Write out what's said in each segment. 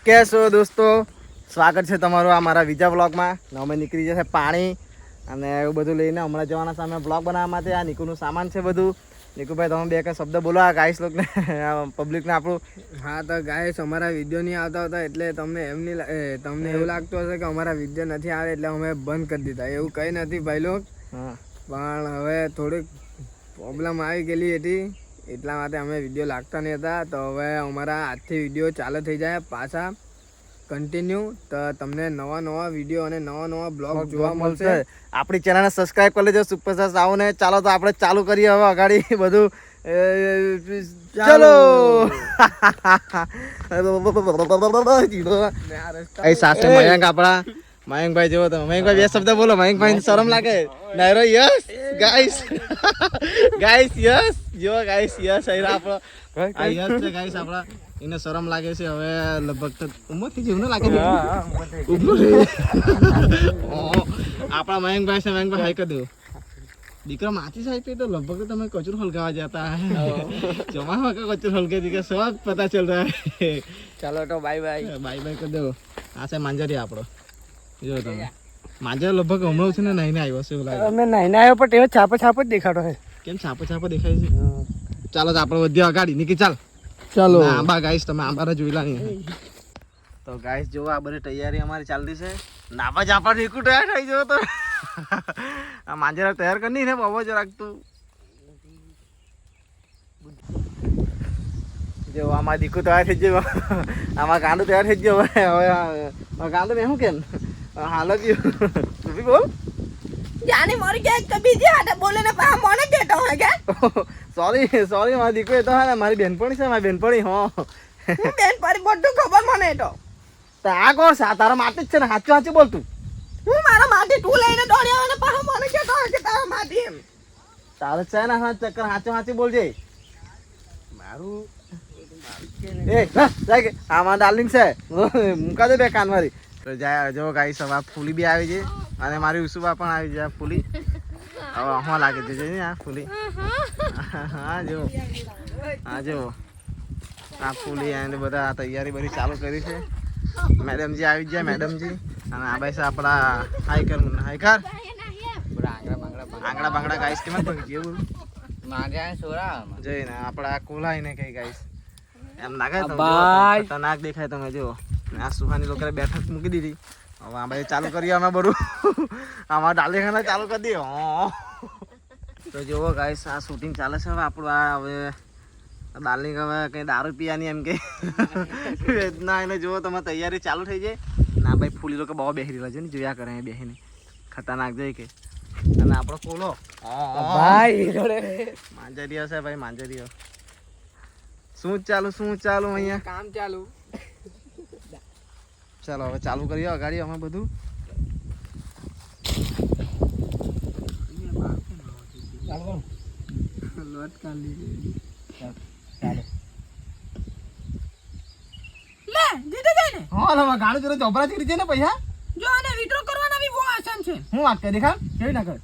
કેમ છો દોસ્તો, સ્વાગત છે તમારું આ મારા બીજા બ્લોગમાં. અમે નીકળી જશે પાણી અને એવું બધું લઈને હમણાં જવાના સામે બ્લોગ બનાવવા માટે. આ નિકુનું સામાન છે બધું. નિકુભાઈ તમે બે કંઈ શબ્દ બોલો આ ગાઈસ લોકોને, પબ્લિકને આપણું. હા તો ગાઈસ અમારા વિડીયો નહીં આવતા હતા એટલે તમને તમને એવું લાગતું હશે કે અમારા વિડીયો નથી આવે એટલે અમે બંધ કરી દીધા. એવું કંઈ નથી ભાઈ લોક, હા પણ હવે થોડીક પ્રોબ્લેમ આવી ગયેલી હતી એટલા માટે અમે વિડીયો લાગતા નહીં હતા. તો હવે અમારા આજથી વિડીયો ચાલુ થઈ જાય પાછા કન્ટિન્યુ. તો તમને નવા વિડીયો અને નવા બ્લોગ જોવા મળશે. આપણી ચેનલને સબસ્ક્રાઈબ કરી લેજો. સુપરસ્ટાર આવો ને. ચાલો તો આપણે ચાલુ કરીએ હવે અગાડી બધું. ચલો સાથે મયંક આપણા મયંકભાઈ જેવો તો મયંકભાઈ બે શબ્દ બોલો. મયંકભાઈ શરમ લાગે. નાયરો યસ ગાઈસ ગાઈસ યસ જો ગાઈસ યસ આપણો યસ છે ગાઈસ આપણા. એને શરમ લાગે છે હવે લગભગ તો ઉંમરથી જેવું લાગે છે. આપણા મયંકભાઈ છે. મયંકભાઈ હાઈ કરી દો. દીકરા માચી સાહેબ તો લગભગ તો તમે કચરો હલગાવા જતા ચોમાસમાં का कचरो हल्के दिखे सब पता चल रहा है. ચાલો તો બાય બાય બાય કરી દો. આ છે માંજરી આપણો. જો તમે માંજર લગભગ હમણાં છે ને નાઈને આવ્યો છે એવું લાગે. અમે નાઈને આવ્યો પણ એવો છાપો જ દેખાડો છે. કેમ છાપો દેખાય છે? ચાલો તો આપણે વધ્યો અગાડી નીકળી ચાલ. ચાલો આંબા ગાઈસ તમે આંબા જોયેલા નહીં. તો ગાઈસ જો આ બધી તૈયારી અમારી ચાલતી છે. નાબા જ આપણા નીકળું તૈયાર થઈ ગયો તો આ માંજરા તૈયાર કરી ને બહુ જ રાખતું. જો આમાં દીકુ તૈયાર થઈ ગયો. આમાં ગાંડું તૈયાર થઈ ગયો. હવે ગાંડું મેં શું કેમ હાલ જ તું બી બોલ. જાને મર ગયા કભી જે આટે બોલે ને પા મને કેતો હે કે સોરી મારી દીકુ એ તો હા મારી બેનપણી છે. મારી બેનપણી હો હું બેન પરી બધું ખબર મને તો આ કોણ છે? તારા માટે જ છે ને. સાચું બોલ તું. હું મારા માટી તું લઈને દોડ્યો અને પા મને કેતો હે કે તારા માટી એમ તારે છે ને હા ચક્કર સાચું બોલજે. મારું એ જાય કે આમાં ડાર્લિંગ છે. મૂકા દે બે કાન મારી. તો જાય જો ગાઈસ હવે ફૂલી બી આવી છે અને મારી ઉસુબા પણ આવી જાય. ફૂલી હવે હા લાગે છે જોઈ ને આ ફૂલી. હા જો આ ફૂલી અને બધા તૈયારી બધી ચાલુ કરી છે. મેડમજી આવી જાય. મેડમજી અને આ ભાઈ છે આપણા હાઈકર આંગળા બાંગડા ગાઈસ કેમ જેવું જોઈને આપડા કોલાઈ ને કઈ ગાઈસ એમ લાગે ખતરનાક દેખાય. તમે જો આ સુહાની લોકો બેઠક મૂકી દીધી. હવે આ ભાઈ ચાલુ કરીએ અમે બધું. આમાં ડાલી ખાના ચાલુ કરી દઈએ. તો જુઓ ગાઈસ આ શૂટિંગ ચાલે છે. હવે આપણું આ હવે ડાર્લિંગ હવે કંઈ દારૂ પીવાની એમ કે ના એને જુઓ તમે તૈયારી ચાલુ થઈ જાય. ના ભાઈ ફૂલી લોકો બહુ બેસી રહેલા છે ને જોયા કરે બેસીને ખતરનાક જાય કે. અને આપણો કોલો ભાઈ માંજરીઓ છે ભાઈ. માંજરીઓ શું ચાલુ અહીંયા કામ ચાલુ. ચાલો હવે ચાલુ કરીએ અગાડી અમે બધું. લે દીદી ગઈ ને હા ગાડી જોડે ચોપરા ચીરી છે ને પૈસા જો આને વિડ્રો કરવાના બી બહુ આસાન છે. હું વાત કરી દેખા કેવી ના કર.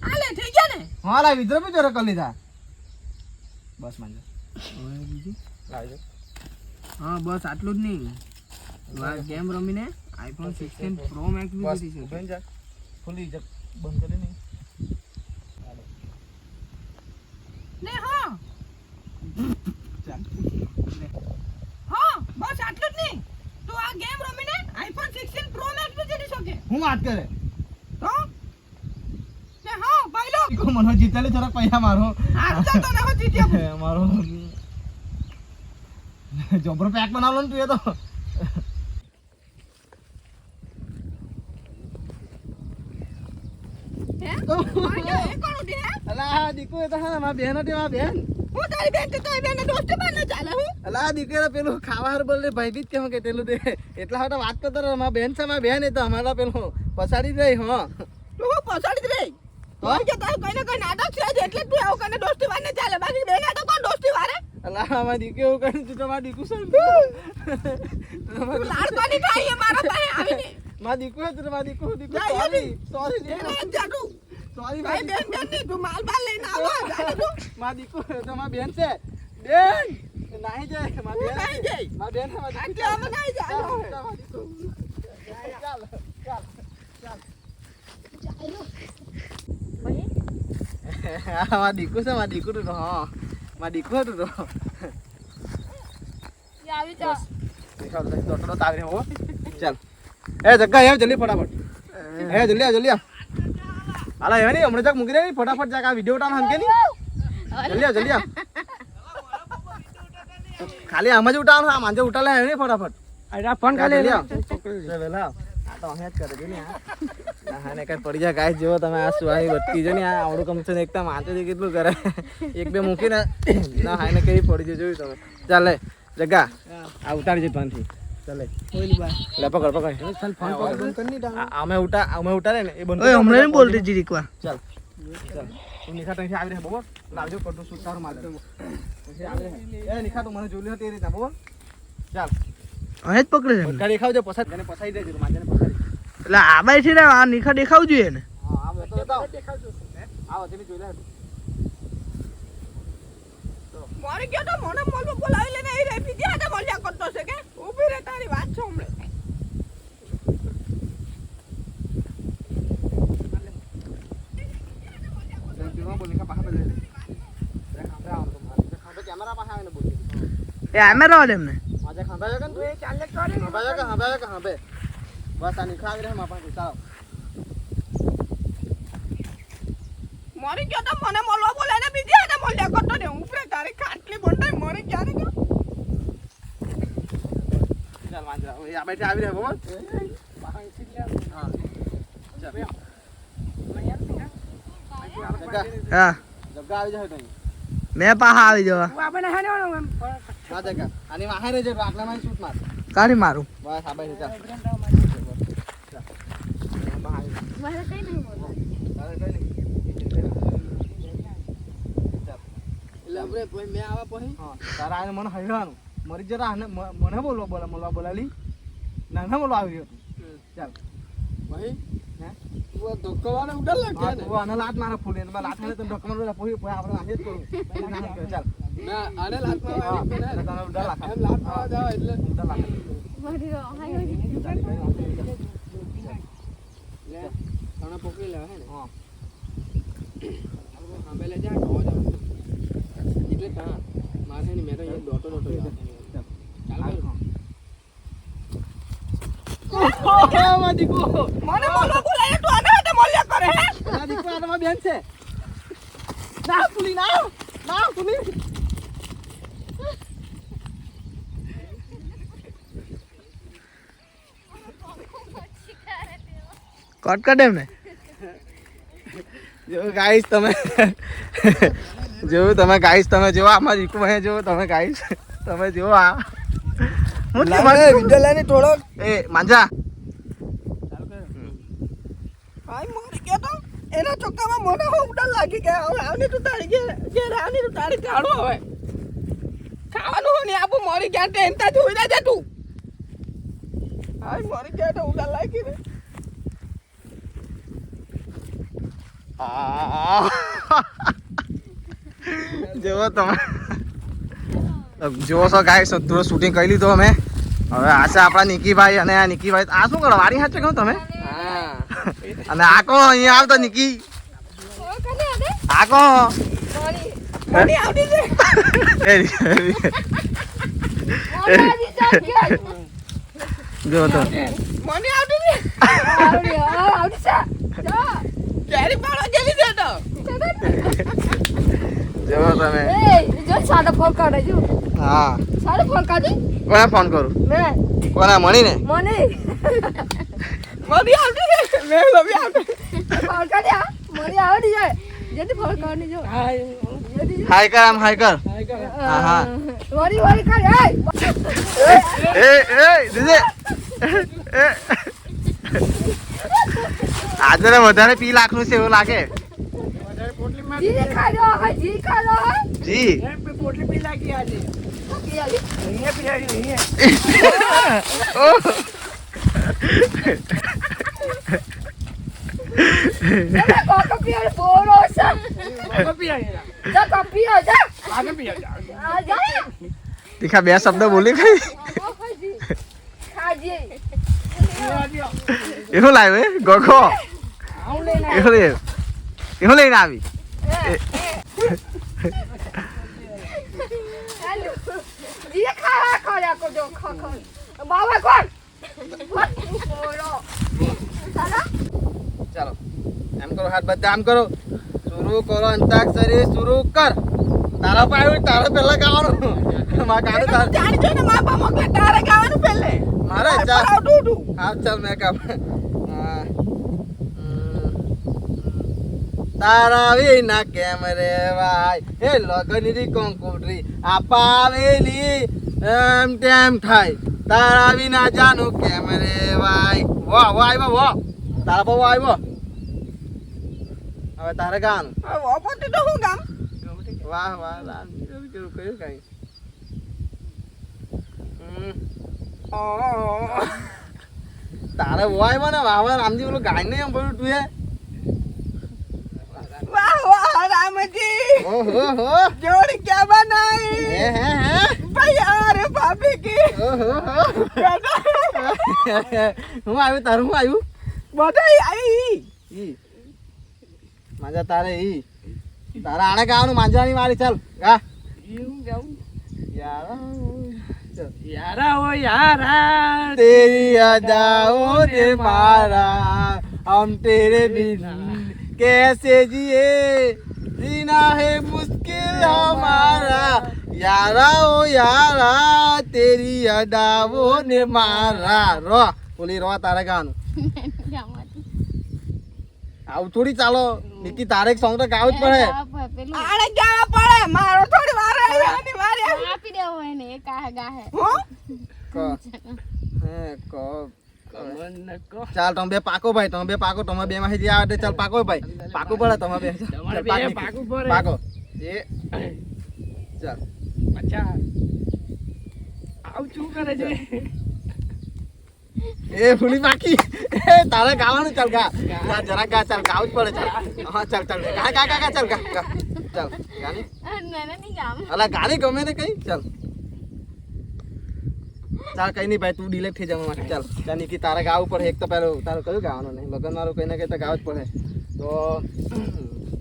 આલે થઈ ગયા ને હા લા વિદ્રો બી જોડે કરી લીધા. બસ માંજો હા બસ આટલું જ નહીં. ગેમ રમીને આઈફોન 16 પ્રો મેક્સ બી લીધી છે. ફૂલી બંધ કરી નહીં. ને હા બસ આટલું જ નહીં. તું આ ગેમ રમીને આઈફોન 16 પ્રો મેક્સ બી જીતી શકે. હું વાત કરે તો ને હા ભાઈ લો કો મનો જીતાલે થોડા પૈસા મારો આ તો ને હો જીત્યો મારો જોબરો પેક બનાવલો ને તું એ તો. હે આ એ કોણ દે અલા દીકુ એ તો હા મારી બેન હતી. મારી બેન હું તારી બેન તો તારી બેન દોસ્તી બન ચાલે હું અલા દીકરા પેલું ખાવા હાર બોલે ભાઈ બી કેમ કે તેલું દે એટલા હાટા વાત કરતો રહે. મારી બેન છે. મારી બેન એ તો અમારા પેલું પછાડી રહી. હા તું પછાડી દે તો કે તાર કઈ ને કઈ નાટક છે એટલે તું આવું કને દોસ્તી બન ચાલે. બાકી બેન આ તો કોણ દોસ્તી વારે અલા મારી દીકુ એવું કહ્યું તું તો મારી દીકુ છે. લાડ કોની થાય મારા પાસે આવીને મારી દીકુ હતું મારી દીકુ સોરી સોરી ભાઈ બેન બેન ની તું માલ બાલ લઈને આવો જાને તું મારી દીકુ તમારી બેન છે. બેન નાહી જાય મારી મારી બેન મારી આ કે અમે નહીં જાણો મારા દીકુ છે મારા દીકુ તો હા મારા દીકુ હતું તો આવી જા દેખાવ તો તારે હો ચાલ એ જગ્ગા આવ જલ્દી ફટાફટ એ જલ્દી આવ હાલા હવે નહીં હમણાં તક મૂકી દે ફટાફટ જાક આ વિડિયો ઉતાર હંકે નહીં જલ્દી આવ ખાલી આમ જ ઉતાર આ માંજે ઉતાર લે નહીં ફટાફટ અરે ફોન ખાલી જલ્દી આવ વેલા આ તો અહીં જ કરે છે ને આ હા ને કઈ પડી જાય ગાય જેવો તમે આ સુવાની બટકી જો ને આ આવડું કમ છે ને એકદમ માંચે કેટલું કરે એક બે મૂકીને ના હાય ને કેવી પડી જાય જોયું તમે ચાલે જગ્ગા આ ઉતારી જ પાનથી ચાલે લે પકડ ચાલ ફોન બંધ કરી ની અમે ઉતારે ને એ બંધ ઓય હમણાં નહીં બોલતી જીરીક વાર ચાલ ચાલ તું નિખા તઈ આવી રહે બરોબર લાવજો કરતો સુટ તારું માલ પછી આવી રહે એ નિખા તું મને જોઈ લે તે રીતના બરોબર ચાલ અહીં જ પકડે છે ગાડી ખાવજો પસાઈ તેને પસાઈ દેજો માજને પસાઈ એટલે આ બાઈ છે ને આ નિખા દેખાવું જોઈએ ને હા આ તો બતાવ આવો તમે જોઈ લે મારી કે તો મને મોલમાં બોલાવી લેને એ રે બીજી હાથે મળ્યા કરતો છે કે ઊભી રે તારી વાત છે હમણે કેમેરા પાસે આવીને બોલ એ આમે રહો દે એમને આજે ખંભાયો કે તું ચાલે કરે ખંભાયો કે ખંભે બસ આ નિખા આવી રહે માપા ચાલો મારી કે તો મને મળવા બોલાય ને બીજી હાથે મળ્યા કરતો ને ઊભી રે તારી ખાટલી બંધાઈ મારી ક્યારે કે ચાલ વાંદરા એ આ બેઠે આવી રહે બરોબર હા હા જગ્ગા આવી જાય તો મેં પાહા આવી જવા ના જગ્ગા આની વાહે રહેજે આટલામાં શૂટ માર કાઢી મારું બસ આ બેઠે ચાલ મને કઈ નહીં બોલો એટલે આપણે પછી મેં આવા પછી તારા આને મને હૈરાનું મરી જરા આને મને બોલવા બોલાલી ના બોલવા આવ્યું હતું ચાલ પછી હે તું ધક્કો વાળો ઉડા લાગ્યા ને તું આને લાત મારે ફૂલે ને લાત મારે તો ડોક્યુમેન્ટ પછી આપણે આને જ કરું ચાલ ના આને લાત મારવા તને ઉડા લાખ એમ લાત મારવા જાવ એટલે ઉડા લાખ મારી હાય લે ખાના પકડી લે હે ને હા આપણે લે જા ઢો જાવ એટલે તા મારે ને મેં તો એ ડોટો ચાલ માં દીકો મને મળવા બોલાય તું આને હાથે મળ્યા કરે હે આ દીકરો આ તમારી બેન છે ના પુલી ના પુલી કટ કર દે ને જો ગાઈસ તમે તમે જો આમાં રીકુ ભાઈ જો તમે ગાઈસ તમે જો આ વિડિયો લાઈને થોડો એ માંજા આઈ મારી કે તો એના ચોક્કામાં મને હો ઉડા લાગી ગયા હવે આવની તું તારી જે રાવની તું તારી કાઢો હવે ખાવાનું હો ને આપું મારી ક્યાં ટેન્ટા જોઈ રહ્યા તું આઈ મારી ક્યાં તો ઉડા લાગી ને જેવો તમે જેવો છો ગાઈસ થોડું શૂટિંગ કરી લીધું અમે હવે આ છે આપણા નિકીભાઈ અને આ નિકીભાઈ આ શું કરો વારી હાચે કહું તમે હા અને આ કો અહીંયા આવતો નિકી આ કો મને આવડી છે જો તો મને આવડી છે કેરી પાડો જેવી છે તો જેવો તમે જો સાદો ફોન કાઢે જો હા સાદો ફોન કાઢે કોને ફોન કરું મેં કોને મણીને મને મને આવડી છે મેં લવી આવડી ફોન કાઢ્યા મને આવડી જાય જેથી ફોન કાઢની જો હાય કર આમ હાય કર હા હા વરી કાઢ એ દીદી આજે વધારે પી લાખનું છે એવું લાગે જી ખાજો જી ખાજો જી પોટલી પી લાગી આજે અહીંયા પી કોફી બોરો છે પી જા કોફી જા આગળ પી જા દીખા બે શબ્દ બોલી કઈ ખાજે એવું લાવ્યો ગોખો એવું લઈને આવી હાલો જીએ ખા ખોરા કો જો ખો ખો બાબા કોણ બોલો ચાલો એમ કરો હાથ બધા આમ કરો શરૂ કરો અંતાક્ષરી શરૂ કર તારા પાસે તારે પહેલા ગાવાનું મારા ગાનું તારે જાણજો ને માપા મોકલે તારે ગાવાનું પહેલે મારે ચાલ હા ચાલ મેં કામ તારા વિના કેમ રે ભાઈ હે લગનની કંકોત્રી આપાવેલી એમ તેમ થાય તારા વિના જાનું કેમ રે ભાઈ વાહ વાહ આવ્યો વાહ તારા બહુ આવ્યો હવે તારે ગાવાનું ઓપોટી તો હું ગામ વાહ વાહ રામ કયું કયું કઈ તારે વાય મને વાહ વાહ રામજી બોલો ગાય નહીં એમ બોલું તું વાહ વાહ રામજી ઓહો હો जोड़ी क्या बनाई હે भैया अरे भाभी की ઓહો હો હું આવ્યું તારું હું આવ્યું बधाई आई ઈ માજા તારે ઈ તારા આણે ગાવાનું માંજરાની મારી ચાલ ગા यारा ओ यारा तेरी अदाओं ने मारा हम तेरे बिन कैसे जिए जीना है मुश्किल हमारा यारा ओ यारा तेरी अदाओं ने मारा रो બોલી રો તારે ગાવાનું આવું થોડી ચાલો નિકી તારે એક સોંગ તો ગાવું જ પડે આને જાવા પડે મારો થોડી વાર આની વારે આપી દેવો એને એક આ ગાહે હો કો હે કો ચાલ તમે બે પાકો ભાઈ તમે બે પાકો તમે બે માંથી જે આવે ચાલ પાકો ભાઈ પાકો પડે તમે બે પાકું પડે. પાકો એ ચાલ અચ્છા આવ શું કરે છે એ ફૂલી પાકી એ તારે ગાવાનું ચાલ ગા ગા જરા ગા ચાલ ગાવું જ પડે ચાલ હા ચાલ ચાલ ગા ગા ગા ચાલ ગા ગા ચાલ ગાની મને નહીં ગામ અલા ગાની ગમે ને કઈ ચાલ ચાલ કઈ નહીં ભાઈ તું ડિલેક્ટ થઈ જવા માટે ચાલ ચાલ નિકી તારે ગાવું પડે એક તો પેલું તારે કયું ગાવાનું નહીં લગન વાળું કઈ ના કઈ તો ગાવું જ પડે તો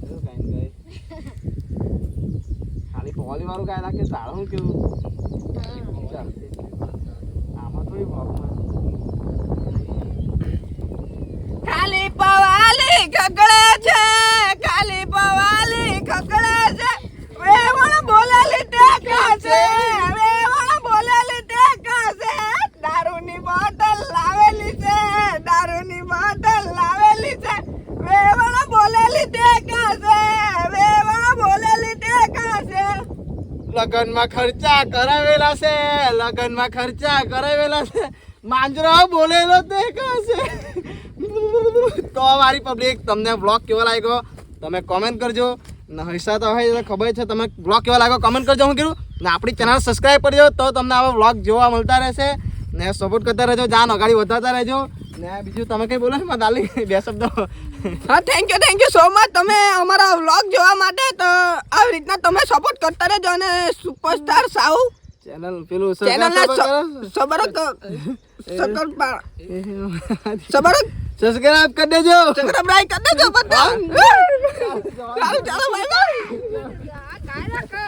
કયું ગાઈને ગઈ ખાલી પોલી વાળું ગાય લાગે તારું હું કેવું ચાલ આમાં થોડી પ્રોબ્લેમ ખાલી પવાલી ખકડે છે ખાલી પવાલી ખકડે છે વે વણ બોલેલી ટેકા છે વે વણ બોલેલી ટેકા છે દારૂની બોટલ લાવેલી છે દારૂની બોટલ લાવેલી છે વે વણ બોલેલી ટેકા છે વે વણ બોલેલી ટેકા છે લગનમાં ખર્ચા કરાવેલા છે લગનમાં ખર્ચા કરાવેલા છે માંજરો બોલેલો તે કાશે તો મારી પબ્લિક તમને બ્લોગ કેવો લાગ્યો તમે કોમેન્ટ કરજો ને હૈસા તો હોય ખબર છે તમે બ્લોગ કેવો લાગ્યો કોમેન્ટ કરજો હું કીધું ને આપણી ચેનલ સબસ્ક્રાઈબ કરજો તો તમને આવા બ્લોગ જોવા મળતા રહેશે ને સપોર્ટ કરતા રહેજો જાન અગાડી વધારતા રહેજો ને બીજું તમે કંઈ બોલો મારા દાલી બે શબ્દો હા થેન્ક યુ સો મચ તમે અમારા વ્લોગ જોવા માટે તો આવી રીતના તમે સપોર્ટ કરતા રહેજો અને સુપરસ્ટાર સાઉ ચેનલ પેલું ચેનલના સબરક સબસ્ક્રાઈબ કરી દેજો સબસ્ક્રાઇબ કરી દેજો બધા ચાલો બાય બાય ગાય રાખે